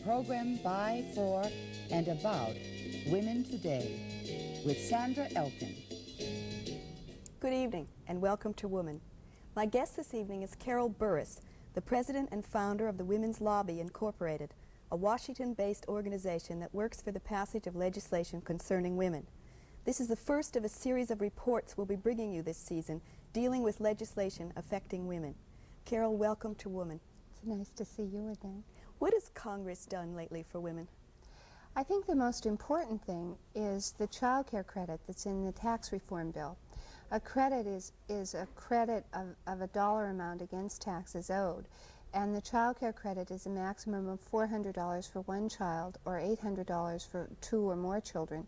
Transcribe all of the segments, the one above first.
program by, for, and about women today with Sandra Elkin. Good evening and welcome to Woman. My guest this evening is Carol Burris, the president and founder of the Women's Lobby Incorporated, a Washington-based organization that works for the passage of legislation concerning women. This is the first of a series of reports we'll be bringing you this season dealing with legislation affecting women. Carol, welcome to Woman. It's nice to see you again. What has Congress done lately for women? I think the most important thing is the child care credit that's in the tax reform bill. A credit is a credit of a dollar amount against taxes owed, and the child care credit is a maximum of $400 for one child or $800 for two or more children.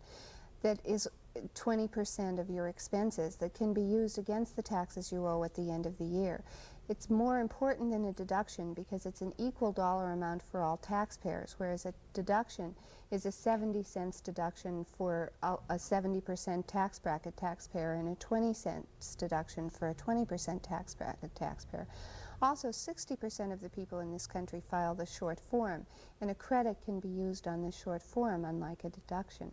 That is 20% of your expenses that can be used against the taxes you owe at the end of the year. It's more important than a deduction because it's an equal dollar amount for all taxpayers, whereas a deduction is a 70 cents deduction for a 70% tax bracket taxpayer and a 20 cents deduction for a 20% tax bracket taxpayer. Also, 60% of the people in this country file the short form, and a credit can be used on the short form, unlike a deduction.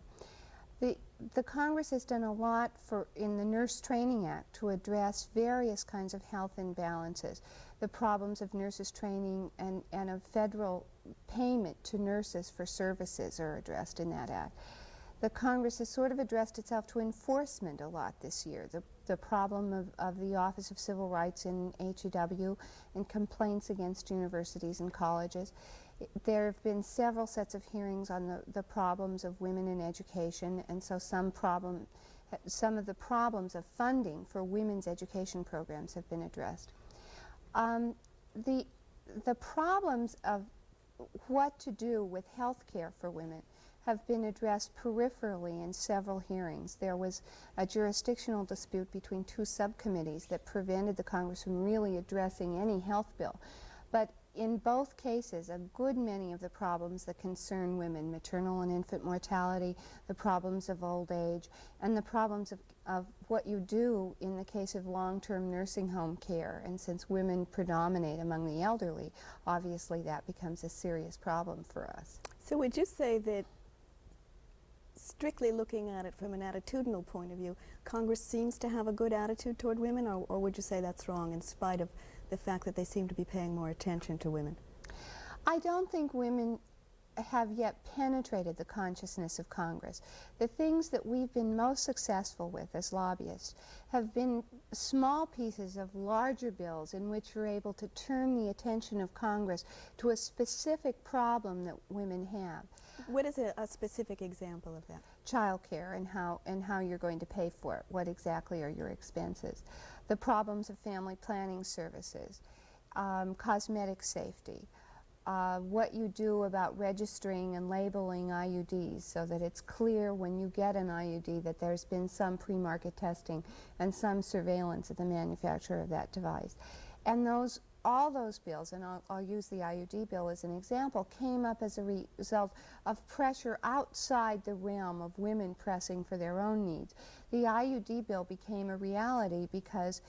The Congress has done a lot in the Nurse Training Act to address various kinds of health imbalances. The problems of nurses training and of federal payment to nurses for services are addressed in that act. The Congress has sort of addressed itself to enforcement a lot this year. The problem of the Office of Civil Rights in HEW and complaints against universities and colleges. There have been several sets of hearings on the problems of women in education, and so some of the problems of funding for women's education programs have been addressed. The problems of what to do with health care for women have been addressed peripherally in several hearings. There was a jurisdictional dispute between two subcommittees that prevented the Congress from really addressing any health bill. But in both cases, a good many of the problems that concern women, maternal and infant mortality, the problems of old age, and the problems of what you do in the case of long-term nursing home care. And since women predominate among the elderly, obviously that becomes a serious problem for us. So would you say that, strictly looking at it from an attitudinal point of view, Congress seems to have a good attitude toward women, or would you say that's wrong in spite of the fact that they seem to be paying more attention to women? I don't think women have yet penetrated the consciousness of Congress. The things that we've been most successful with as lobbyists have been small pieces of larger bills in which we're able to turn the attention of Congress to a specific problem that women have. What is a specific example of that? Child care and how you're going to pay for it. What exactly are your expenses? The problems of family planning services, cosmetic safety, what you do about registering and labeling IUDs so that it's clear when you get an IUD that there's been some pre-market testing and some surveillance of the manufacturer of that device. And all those bills, and I'll use the IUD bill as an example, came up as a result of pressure outside the realm of women pressing for their own needs. The IUD bill became a reality because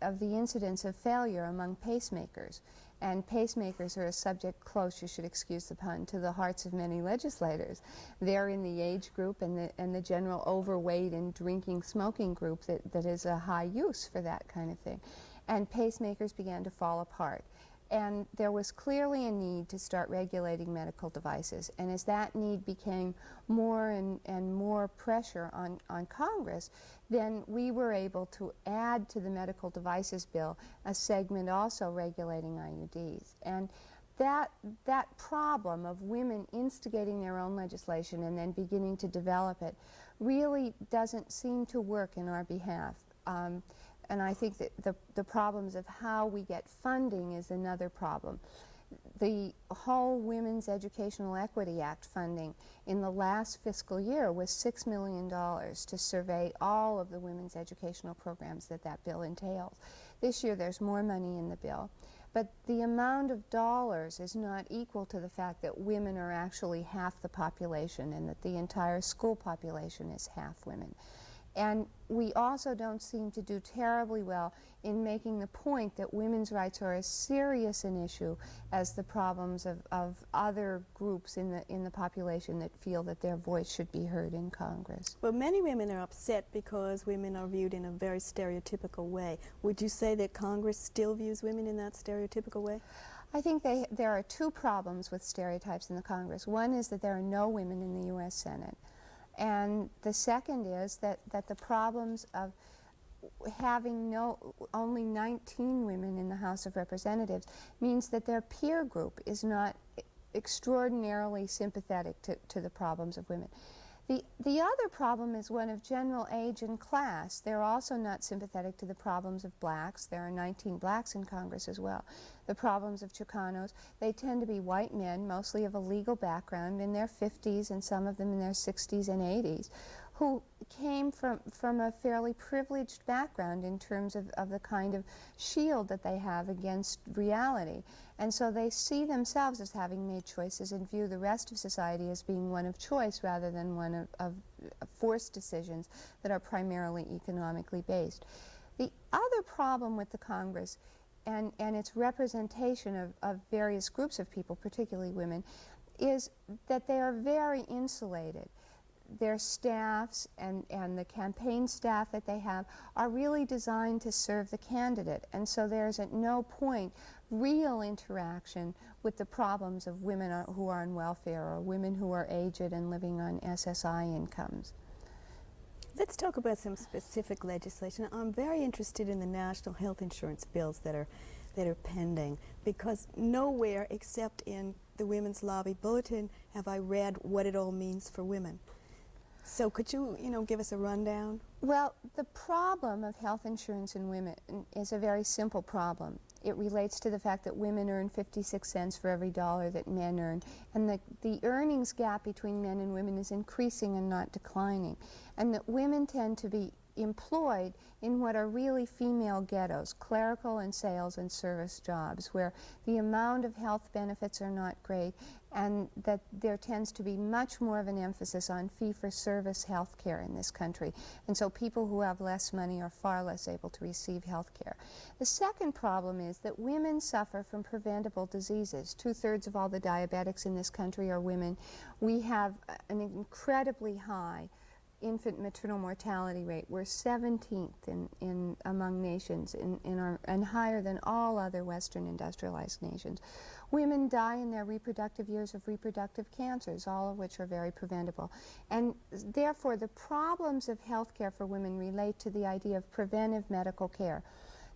of the incidence of failure among pacemakers. And pacemakers are a subject close, you should excuse the pun, to the hearts of many legislators. They're in the age group and the general overweight and drinking, smoking group that is a high use for that kind of thing. And pacemakers began to fall apart. And there was clearly a need to start regulating medical devices. And as that need became more and more pressure on Congress, then we were able to add to the medical devices bill a segment also regulating IUDs. And that problem of women instigating their own legislation and then beginning to develop it really doesn't seem to work in our behalf. And I think that the problems of how we get funding is another problem. The whole Women's Educational Equity Act funding in the last fiscal year was $6 million to survey all of the women's educational programs that bill entails. This year there's more money in the bill, but the amount of dollars is not equal to the fact that women are actually half the population and that the entire school population is half women. And we also don't seem to do terribly well in making the point that women's rights are as serious an issue as the problems of other groups in the population that feel that their voice should be heard in Congress. Well, many women are upset because women are viewed in a very stereotypical way. Would you say that Congress still views women in that stereotypical way? I think there are two problems with stereotypes in the Congress. One is that there are no women in the U.S. Senate. And the second is that the problems of having only 19 women in the House of Representatives means that their peer group is not extraordinarily sympathetic to the problems of women. The other problem is one of general age and class. They're also not sympathetic to the problems of blacks. There are 19 blacks in Congress as well. The problems of Chicanos. They tend to be white men, mostly of a legal background, in their 50s and some of them in their 60s and 80s, who came from a fairly privileged background in terms of the kind of shield that they have against reality. And so they see themselves as having made choices and view the rest of society as being one of choice rather than one of forced decisions that are primarily economically based. The other problem with the Congress and its representation of various groups of people, particularly women, is that they are very insulated. Their staffs and the campaign staff that they have are really designed to serve the candidate, and so there's at no point real interaction with the problems of women who are on welfare or women who are aged and living on SSI incomes. Let's talk about some specific legislation. I'm very interested in the national health insurance bills that are pending, because nowhere except in the Women's Lobby Bulletin have I read what it all means for women. So could you, give us a rundown? Well, the problem of health insurance in women is a very simple problem. It relates to the fact that women earn 56 cents for every dollar that men earn, and the earnings gap between men and women is increasing and not declining, and that women tend to be employed in what are really female ghettos, clerical and sales and service jobs, where the amount of health benefits are not great, and that there tends to be much more of an emphasis on fee-for-service health care in this country. And so people who have less money are far less able to receive health care. The second problem is that women suffer from preventable diseases. 2/3 of all the diabetics in this country are women. We have an incredibly high infant maternal mortality rate. We're 17th in among nations and higher than all other Western industrialized nations. Women die in their reproductive years of reproductive cancers, all of which are very preventable. And therefore, the problems of health care for women relate to the idea of preventive medical care.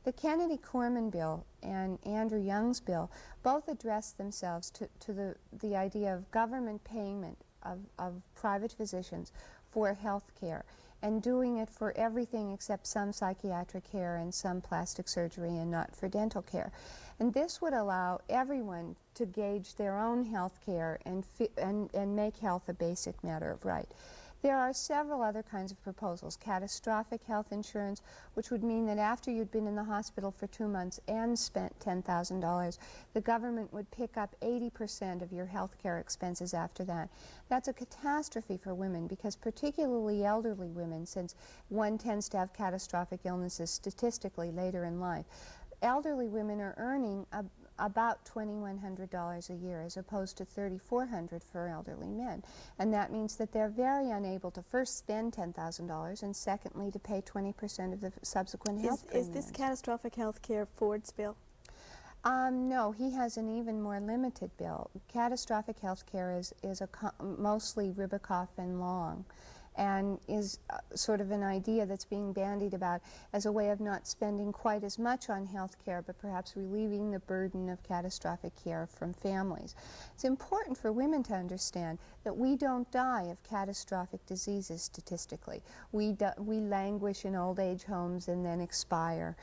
The Kennedy-Corman bill and Andrew Young's bill both address themselves to the idea of government payment of private physicians for health care, and doing it for everything except some psychiatric care and some plastic surgery, and not for dental care. And this would allow everyone to gauge their own health care and make health a basic matter of right. There are several other kinds of proposals. Catastrophic health insurance, which would mean that after you'd been in the hospital for 2 months and spent $10,000, the government would pick up 80% of your health care expenses after that. That's a catastrophe for women, because particularly elderly women, since one tends to have catastrophic illnesses statistically later in life, elderly women are earning about $2,100 a year as opposed to $3,400 for elderly men. And that means that they're very unable to first spend $10,000 and secondly to pay 20% of the subsequent health premiums. Is this catastrophic health care Ford's bill? No, he has an even more limited bill. Catastrophic health care is mostly Ribicoff and Long, and is sort of an idea that's being bandied about as a way of not spending quite as much on health care, but perhaps relieving the burden of catastrophic care from families. It's important for women to understand that we don't die of catastrophic diseases statistically. We languish in old age homes and then expire.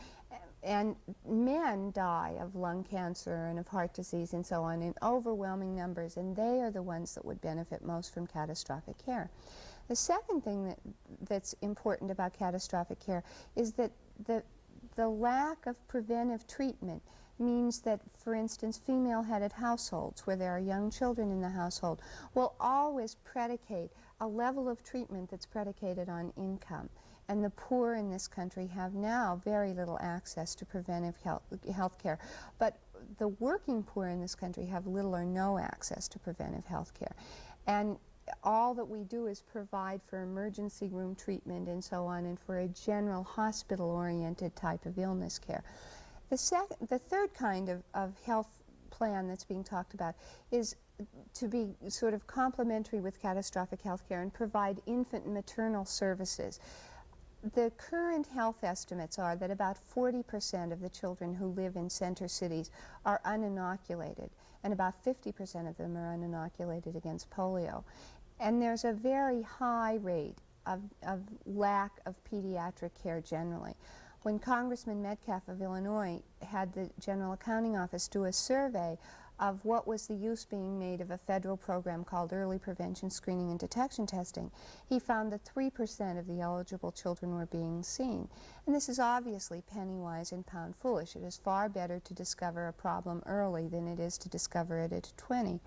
And men die of lung cancer and of heart disease and so on in overwhelming numbers, and they are the ones that would benefit most from catastrophic care. The second thing that's important about catastrophic care is that the lack of preventive treatment means that, for instance, female-headed households where there are young children in the household will always predicate a level of treatment that's predicated on income. and the poor in this country have now very little access to preventive health care. But the working poor in this country have little or no access to preventive health care. And all that we do is provide for emergency room treatment and so on, and for a general hospital-oriented type of illness care. The third kind of health plan that's being talked about is to be sort of complementary with catastrophic health care and provide infant and maternal services. The current health estimates are that about 40% of the children who live in center cities are uninoculated, and about 50% of them are uninoculated against polio. And there's a very high rate of lack of pediatric care generally. When Congressman Metcalf of Illinois had the General Accounting Office do a survey of what was the use being made of a federal program called Early Prevention Screening and Detection Testing, he found that 3% of the eligible children were being seen. And this is obviously penny-wise and pound-foolish. It is far better to discover a problem early than it is to discover it at 20.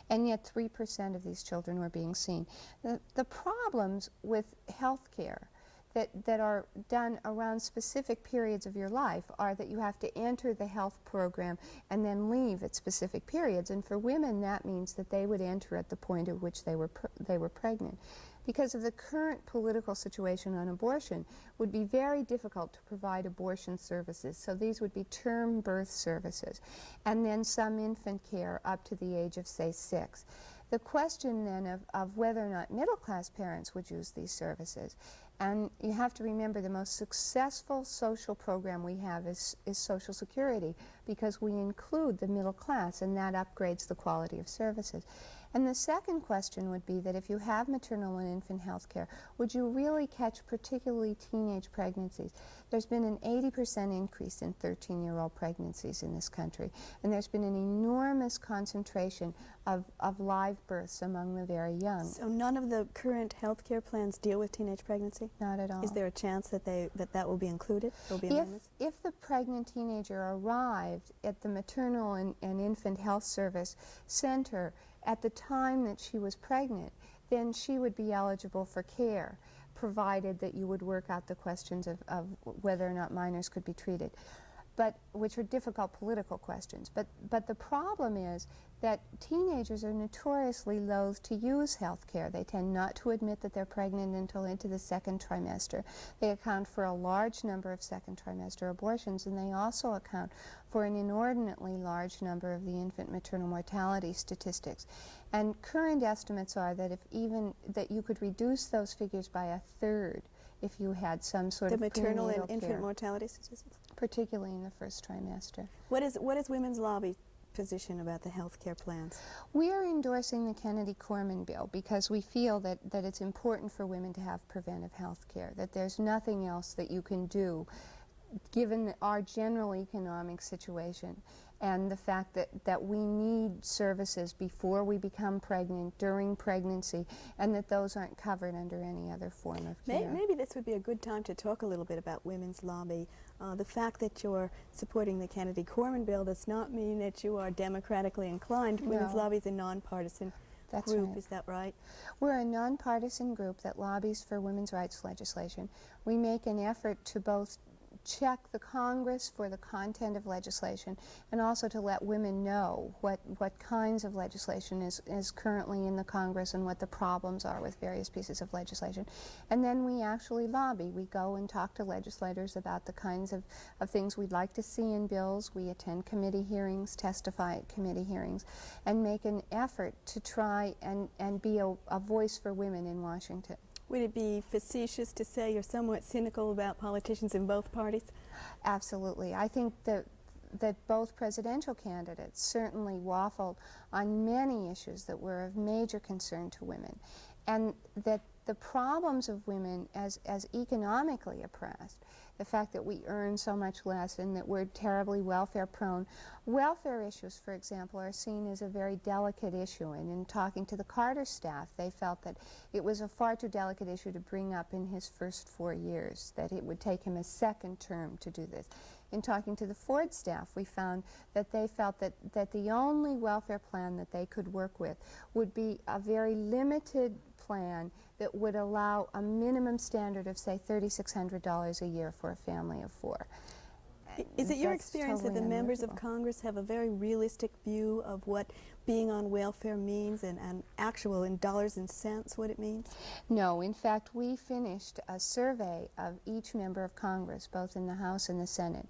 And yet 3% of these children were being seen. The problems with health care that are done around specific periods of your life are that you have to enter the health program and then leave at specific periods. And for women, that means that they would enter at the point at which they were pregnant. Because of the current political situation on abortion, it would be very difficult to provide abortion services. So these would be term birth services, and then some infant care up to the age of, say, 6. The question then of whether or not middle-class parents would use these services. And you have to remember the most successful social program we have is Social Security, because we include the middle class, and that upgrades the quality of services. And the second question would be that if you have maternal and infant health care, would you really catch particularly teenage pregnancies? There's been an 80% increase in 13-year-old pregnancies in this country, and there's been an enormous concentration of live births among the very young. So none of the current health care plans deal with teenage pregnancy? Not at all. Is there a chance that that will be included? There'll be amendments? If the pregnant teenager arrived at the maternal and infant health service center at the time that she was pregnant, then she would be eligible for care, provided that you would work out the questions of whether or not minors could be treated, which are difficult political questions. But the problem is that teenagers are notoriously loath to use health care. They tend not to admit that they're pregnant until into the second trimester. They account for a large number of second trimester abortions, and they also account for an inordinately large number of the infant maternal mortality statistics. And current estimates are that that you could reduce those figures by a third if you had some sort of maternal and prenatal infant care, mortality statistics? particularly in the first trimester. What is Women's Lobby position about the health care plans? We are endorsing the Kennedy-Corman bill because we feel that it's important for women to have preventive health care, that there's nothing else that you can do given our general economic situation and the fact that we need services before we become pregnant, during pregnancy, and that those aren't covered under any other form of care. Maybe this would be a good time to talk a little bit about Women's Lobby. The fact that you're supporting the Kennedy-Corman bill does not mean that you are democratically inclined. No. Women's Lobby is a nonpartisan That's group, right. is that right? We're a nonpartisan group that lobbies for women's rights legislation. We make an effort to both check the Congress for the content of legislation and also to let women know what kinds of legislation is currently in the Congress and what the problems are with various pieces of legislation. And then we actually lobby. We go and talk to legislators about the kinds of things we'd like to see in bills. We attend committee hearings, testify at committee hearings, and make an effort to try and be a voice for women in Washington. Would it be facetious to say you're somewhat cynical about politicians in both parties? Absolutely. I think that both presidential candidates certainly waffled on many issues that were of major concern to women, and that the problems of women as economically oppressed, the fact that we earn so much less and that we're terribly welfare prone. Welfare issues, for example, are seen as a very delicate issue, and in talking to the Carter staff, they felt that it was a far too delicate issue to bring up in his first 4 years, that it would take him a second term to do this. In talking to the Ford staff, we found that they felt that the only welfare plan that they could work with would be a very limited plan that would allow a minimum standard of, say, $3,600 a year for a family of 4. Is it your That's experience that totally the members of unworkable. Congress have a very realistic view of what being on welfare means and actual in dollars and cents what it means? No, in fact, we finished a survey of each member of Congress, both in the House and the Senate,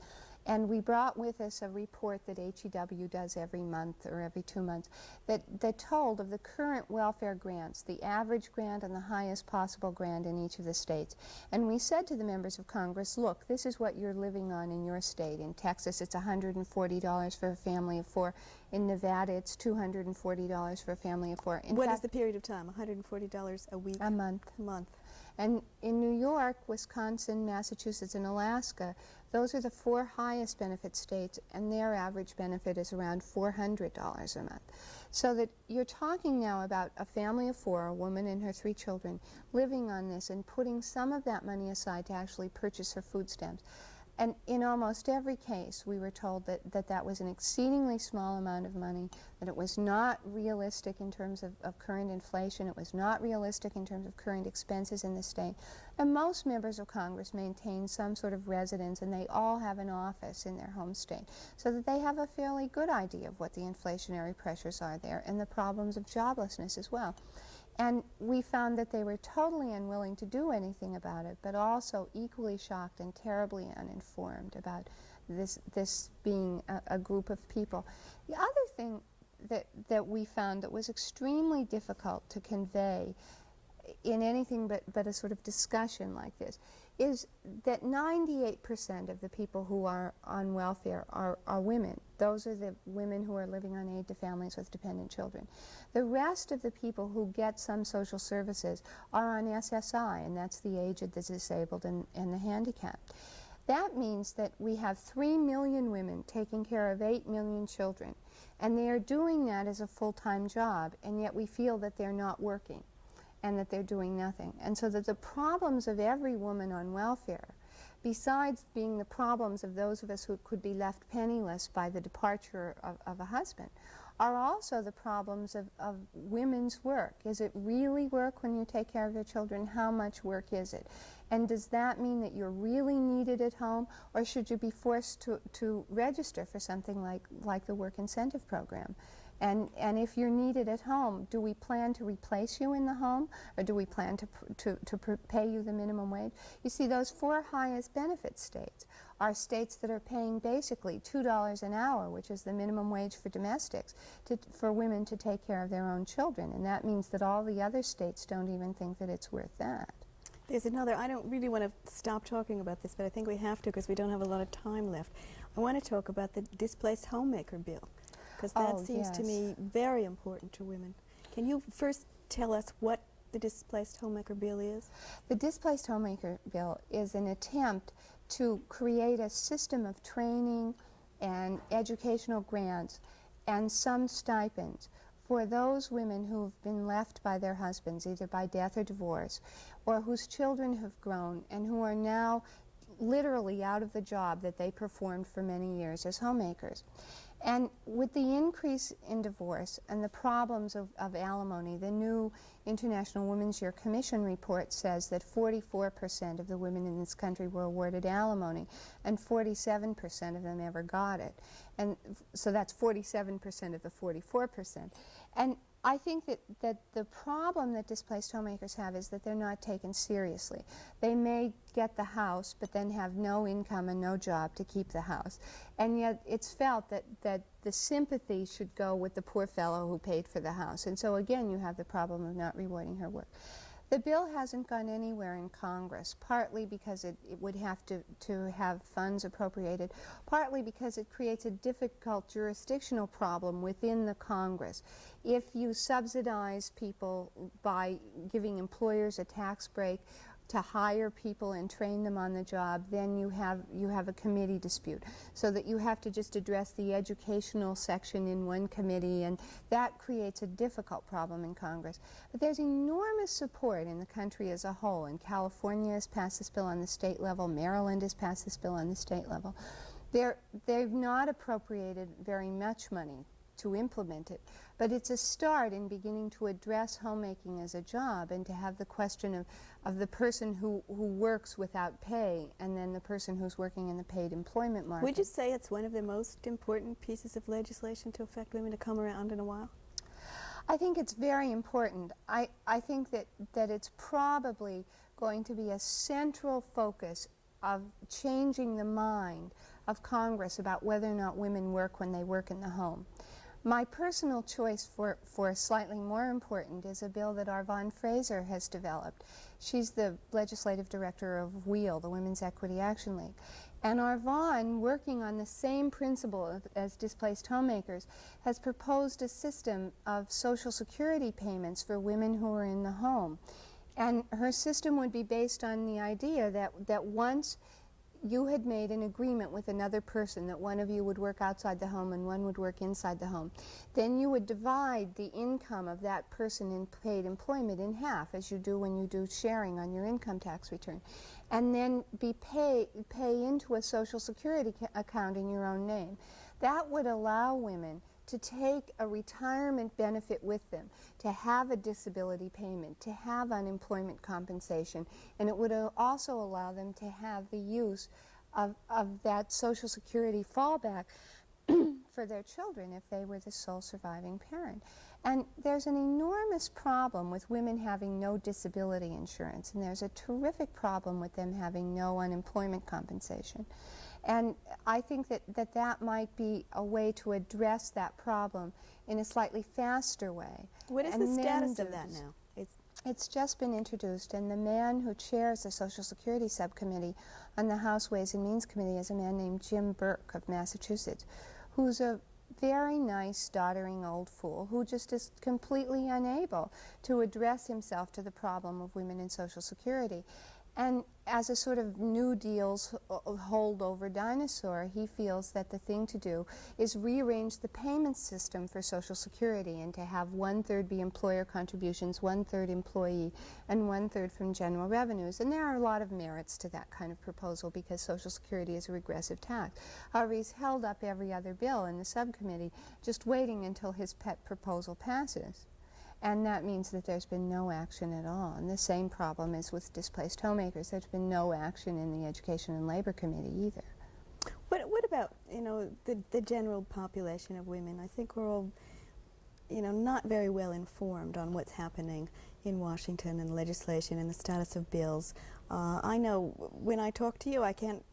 and we brought with us a report that HEW does every month or every 2 months that told of the current welfare grants, the average grant and the highest possible grant in each of the states. And we said to the members of Congress, look, this is what you're living on in your state. In Texas, it's $140 for a family of 4. In Nevada, it's $240 for a family of 4. What is the period of time? $140 a week? A month. A month. And in New York, Wisconsin, Massachusetts, and Alaska, those are the 4 highest benefit states, and their average benefit is around $400 a month. So that you're talking now about a family of 4, a woman and her 3 children, living on this and putting some of that money aside to actually purchase her food stamps. And in almost every case, we were told that was an exceedingly small amount of money, that it was not realistic in terms of current inflation, it was not realistic in terms of current expenses in the state. And most members of Congress maintain some sort of residence, and they all have an office in their home state, so that they have a fairly good idea of what the inflationary pressures are there and the problems of joblessness as well. And we found that they were totally unwilling to do anything about it, but also equally shocked and terribly uninformed about this being a group of people. The other thing that we found that was extremely difficult to convey in anything but a sort of discussion like this is that 98% of the people who are on welfare are women. Those are the women who are living on aid to families with dependent children. The rest of the people who get some social services are on SSI, and that's the aged, the disabled, and the handicapped. That means that we have 3 million women taking care of 8 million children, and they are doing that as a full-time job, and yet we feel that they're not working and that they're doing nothing. And so that the problems of every woman on welfare, besides being the problems of those of us who could be left penniless by the departure of a husband, are also the problems of women's work. Is it really work when you take care of your children? How much work is it? And does that mean that you're really needed at home, or should you be forced to register for something like the Work Incentive Program? And if you're needed at home, do we plan to replace you in the home, or do we plan to pay you the minimum wage? You see, those 4 highest benefit states are states that are paying basically $2 an hour, which is the minimum wage for domestics, for women to take care of their own children. And that means that all the other states don't even think that it's worth that. There's another, I don't really want to stop talking about this, but I think we have to because we don't have a lot of time left. I want to talk about the displaced homemaker bill, because that seems to me very important to women. Can you first tell us what the displaced homemaker bill is? The displaced homemaker bill is an attempt to create a system of training and educational grants and some stipends for those women who've been left by their husbands, either by death or divorce, or whose children have grown and who are now literally out of the job that they performed for many years as homemakers. And with the increase in divorce and the problems of alimony, the new International Women's Year Commission report says that 44% of the women in this country were awarded alimony, and 47% of them ever got it. And so that's 47% of the 44%. And I think that the problem that displaced homemakers have is that they're not taken seriously. They may get the house, but then have no income and no job to keep the house. And yet it's felt that the sympathy should go with the poor fellow who paid for the house. And so again, you have the problem of not rewarding her work. The bill hasn't gone anywhere in Congress, partly because it would have to have funds appropriated, partly because it creates a difficult jurisdictional problem within the Congress. If you subsidize people by giving employers a tax break to hire people and train them on the job, then you have a committee dispute, so that you have to just address the educational section in one committee, and that creates a difficult problem in Congress. But there's enormous support in the country as a whole, and California has passed this bill on the state level, Maryland has passed this bill on the state level. They've not appropriated very much money to implement it. But it's a start in beginning to address homemaking as a job and to have the question of the person who works without pay and then the person who's working in the paid employment market. Would you say it's one of the most important pieces of legislation to affect women to come around in a while? I think it's very important. I think that it's probably going to be a central focus of changing the mind of Congress about whether or not women work when they work in the home. My personal choice for slightly more important is a bill that Arvon Fraser has developed. She's the legislative director of WHEEL, the Women's Equity Action League. And Arvon, working on the same principle as displaced homemakers, has proposed a system of Social Security payments for women who are in the home. And her system would be based on the idea that once you had made an agreement with another person that one of you would work outside the home and one would work inside the home, then you would divide the income of that person in paid employment in half, as you do when you do sharing on your income tax return, and then pay into a Social Security account in your own name. That would allow women to take a retirement benefit with them, to have a disability payment, to have unemployment compensation, and it would also allow them to have the use of that Social Security fallback for their children if they were the sole surviving parent. And there's an enormous problem with women having no disability insurance, and there's a terrific problem with them having no unemployment compensation. And I think that might be a way to address that problem in a slightly faster way. What is the status of that now? It's just been introduced, and the man who chairs the Social Security Subcommittee on the House Ways and Means Committee is a man named Jim Burke of Massachusetts, who's a very nice, doddering old fool who just is completely unable to address himself to the problem of women in Social Security. And as a sort of New Deal's holdover dinosaur, he feels that the thing to do is rearrange the payment system for Social Security and to have 1/3 be employer contributions, 1/3 employee, and 1/3 from general revenues. And there are a lot of merits to that kind of proposal because Social Security is a regressive tax. However, he's held up every other bill in the subcommittee, just waiting until his pet proposal passes. And that means that there's been no action at all. And the same problem is with displaced homemakers. There's been no action in the Education and Labor Committee either. What about, the general population of women? I think we're all, not very well informed on what's happening in Washington and legislation and the status of bills. I know when I talk to you, I can't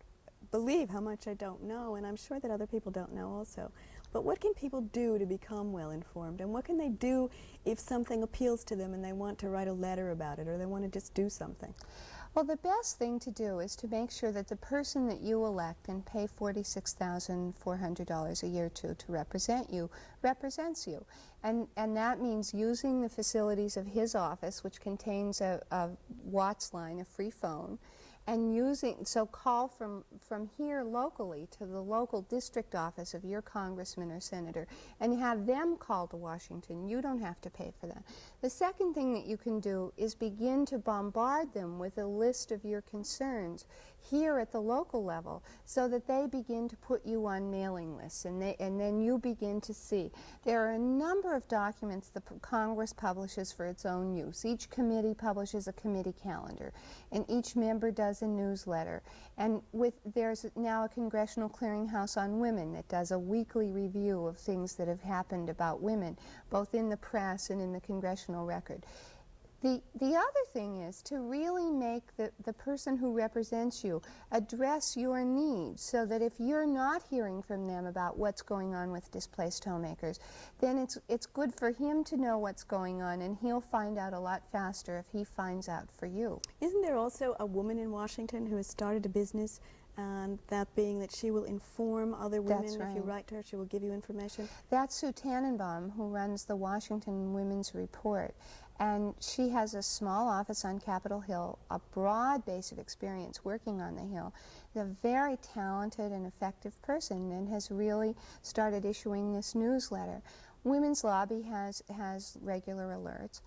believe how much I don't know, and I'm sure that other people don't know also. But what can people do to become well informed, and what can they do if something appeals to them and they want to write a letter about it or they want to just do something? Well, the best thing to do is to make sure that the person that you elect and pay $46,400 a year to represent you represents you. And that means using the facilities of his office, which contains a Watts line, a free phone, and call from here locally to the local district office of your congressman or senator and have them call to Washington. You don't have to pay for that. The second thing that you can do is begin to bombard them with a list of your concerns here at the local level so that they begin to put you on mailing lists, and then you begin to see. There are a number of documents the Congress publishes for its own use. Each committee publishes a committee calendar, and each member does a newsletter. And there's now a Congressional Clearinghouse on Women that does a weekly review of things that have happened about women, both in the press and in the congressional record. The other thing is to really make the person who represents you address your needs, so that if you're not hearing from them about what's going on with displaced homemakers, then it's good for him to know what's going on, and he'll find out a lot faster if he finds out for you. Isn't there also a woman in Washington who has started a business, and that being that she will inform other women? That's right. If you write to her, she will give you information? That's Sue Tannenbaum, who runs the Washington Women's Report. And she has a small office on Capitol Hill, a broad base of experience working on the Hill. She's a very talented and effective person, and has really started issuing this newsletter. Women's Lobby has regular alerts.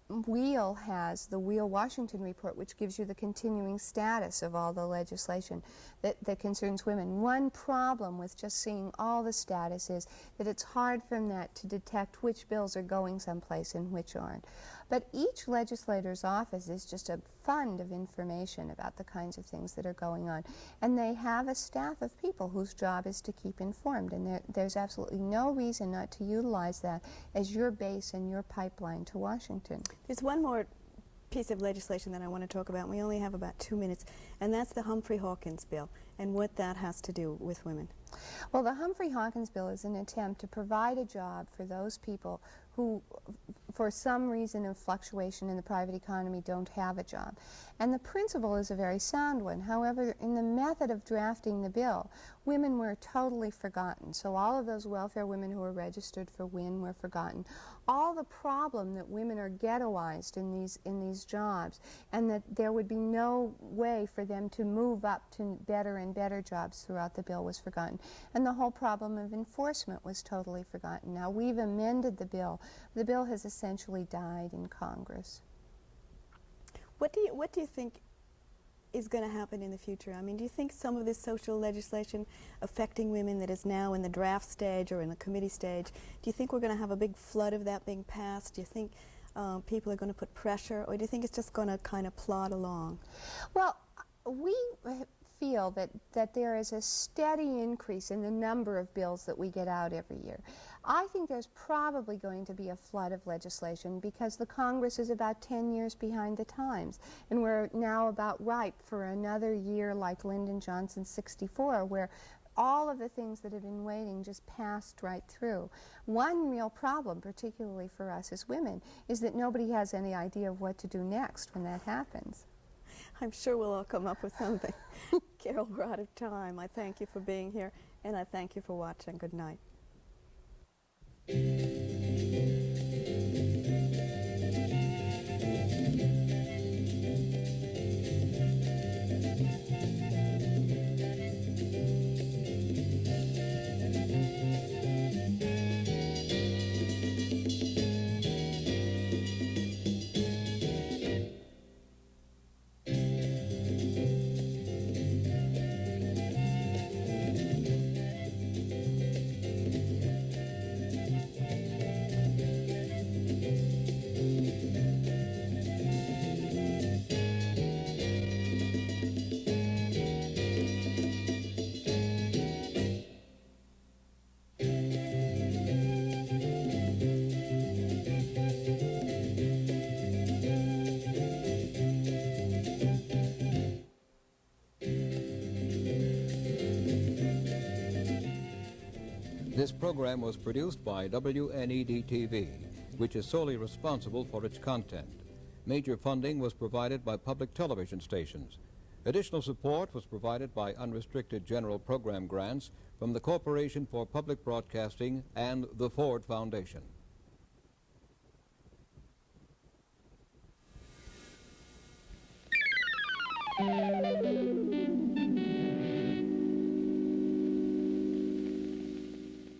Wheel has the Wheel Washington report, which gives you the continuing status of all the legislation that concerns women. One problem with just seeing all the status is that it's hard from that to detect which bills are going someplace and which aren't. But each legislator's office is just a fund of information about the kinds of things that are going on. And they have a staff of people whose job is to keep informed. And there's absolutely no reason not to utilize that as your base and your pipeline to Washington. There's one more piece of legislation that I want to talk about. We only have about 2 minutes, and that's the Humphrey-Hawkins bill and what that has to do with women. Well, the Humphrey-Hawkins bill is an attempt to provide a job for those people who, for some reason of fluctuation in the private economy, don't have a job. And the principle is a very sound one. However, in the method of drafting the bill, women were totally forgotten. So all of those welfare women who were registered for WIN were forgotten. All the problem that women are ghettoized in these jobs, and that there would be no way for them to move up to better and better jobs throughout the bill was forgotten. And the whole problem of enforcement was totally forgotten. Now, we've amended the bill. The bill has essentially died in Congress. What do you think is going to happen in the future? I mean, do you think some of this social legislation affecting women that is now in the draft stage or in the committee stage, do you think we're going to have a big flood of that being passed? Do you think people are going to put pressure, or do you think it's just going to kind of plod along? Well, we feel that there is a steady increase in the number of bills that we get out every year. I think there's probably going to be a flood of legislation because the Congress is about 10 years behind the times, and we're now about ripe for another year like Lyndon Johnson's 64, where all of the things that have been waiting just passed right through. One real problem, particularly for us as women, is that nobody has any idea of what to do next when that happens. I'm sure we'll all come up with something. Carol, we're out of time. I thank you for being here, and I thank you for watching. Good night. This program was produced by WNED-TV, which is solely responsible for its content. Major funding was provided by public television stations. Additional support was provided by unrestricted general program grants from the Corporation for Public Broadcasting and the Ford Foundation.